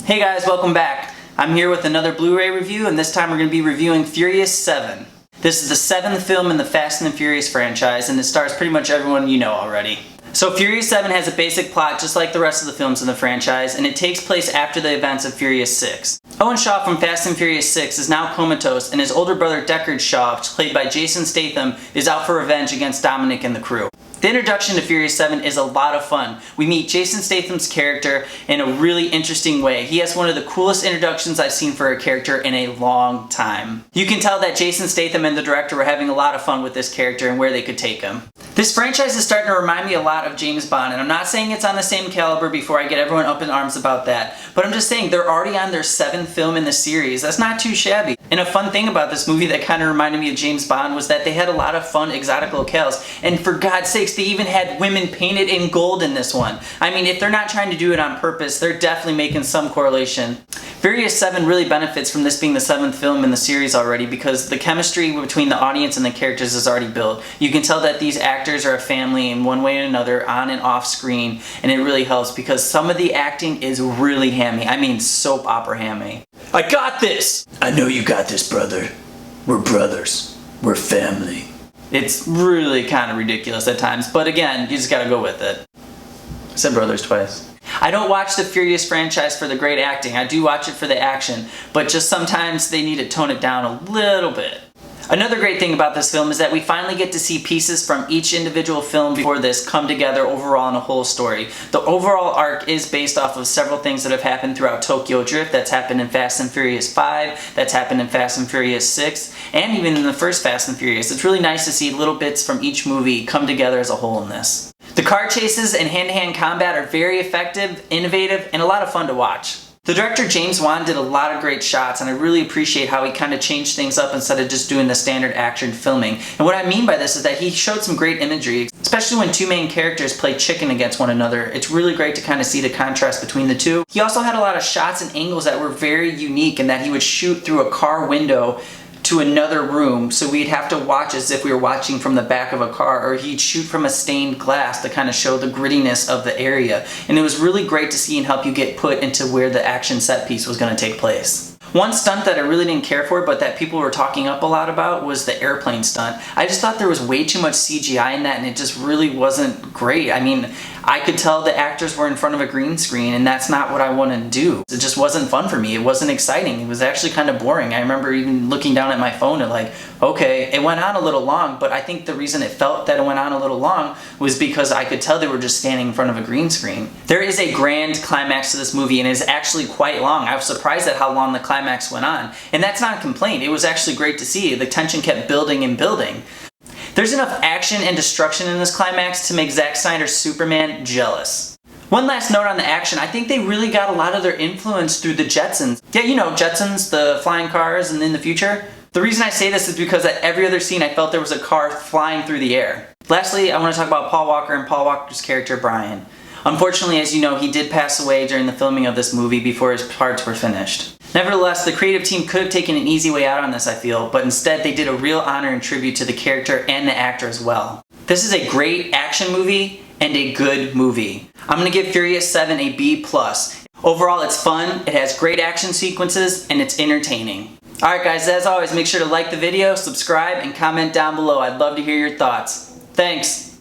Hey guys, welcome back. I'm here with another Blu-ray review, and this time we're going to be reviewing Furious 7. This is the 7th film in the Fast and the Furious franchise, and it stars pretty much everyone you know already. So Furious 7 has a basic plot just like the rest of the films in the franchise, and it takes place after the events of Furious 6. Owen Shaw from Fast and Furious 6 is now comatose, and his older brother Deckard Shaw, played by Jason Statham, is out for revenge against Dominic and the crew. The introduction to Furious 7 is a lot of fun. We meet Jason Statham's character in a really interesting way. He has one of the coolest introductions I've seen for a character in a long time. You can tell that Jason Statham and the director were having a lot of fun with this character and where they could take him. This franchise is starting to remind me a lot of James Bond, and I'm not saying it's on the same caliber before I get everyone up in arms about that, but I'm just saying they're already on their 7th film in the series. That's not too shabby. And a fun thing about this movie that kind of reminded me of James Bond was that they had a lot of fun exotic locales, and for God's sakes, they even had women painted in gold in this one. I mean, if they're not trying to do it on purpose, they're definitely making some correlation. Furious 7 really benefits from this being the 7th film in the series already because the chemistry between the audience and the characters is already built. You can tell that these actors are a family in one way or another, on and off screen, and it really helps because some of the acting is really hammy. I mean, soap opera hammy. I got this! I know you got this, brother. We're brothers. We're family. It's really kind of ridiculous at times, but again, you just gotta go with it. I said brothers twice. I don't watch the Furious franchise for the great acting. I do watch it for the action, but just sometimes they need to tone it down a little bit. Another great thing about this film is that we finally get to see pieces from each individual film before this come together overall in a whole story. The overall arc is based off of several things that have happened throughout Tokyo Drift, that's happened in Fast and Furious 5, that's happened in Fast and Furious 6, and even in the first Fast and Furious. It's really nice to see little bits from each movie come together as a whole in this. The car chases and hand-to-hand combat are very effective, innovative, and a lot of fun to watch. The director James Wan did a lot of great shots, and I really appreciate how he kind of changed things up instead of just doing the standard action filming. And what I mean by this is that he showed some great imagery, especially when two main characters play chicken against one another. It's really great to kind of see the contrast between the two. He also had a lot of shots and angles that were very unique in that he would shoot through a car window to another room, so we'd have to watch as if we were watching from the back of a car, or he'd shoot from a stained glass to kind of show the grittiness of the area. And it was really great to see and help you get put into where the action set piece was going to take place. One stunt that I really didn't care for, but that people were talking up a lot about, was the airplane stunt. I just thought there was way too much CGI in that, and it just really wasn't great. I mean, I could tell the actors were in front of a green screen, and that's not what I want to do. It just wasn't fun for me. It wasn't exciting. It was actually kind of boring. I remember even looking down at my phone and like, okay, it went on a little long, but I think the reason it felt that it went on a little long was because I could tell they were just standing in front of a green screen. There is a grand climax to this movie, and it's actually quite long. I was surprised at how long the climax went on, and that's not a complaint. It was actually great to see. The tension kept building and building. There's enough action and destruction in this climax to make Zack Snyder's Superman jealous. One last note on the action, I think they really got a lot of their influence through the Jetsons. Yeah, you know, Jetsons, the flying cars and in the future. The reason I say this is because at every other scene I felt there was a car flying through the air. Lastly, I want to talk about Paul Walker and Paul Walker's character Brian. Unfortunately, as you know, he did pass away during the filming of this movie before his parts were finished. Nevertheless, the creative team could have taken an easy way out on this, I feel, but instead they did a real honor and tribute to the character and the actor as well. This is a great action movie and a good movie. I'm going to give Furious 7 a B+. Overall, it's fun, it has great action sequences, and it's entertaining. Alright guys, as always, make sure to like the video, subscribe, and comment down below. I'd love to hear your thoughts. Thanks!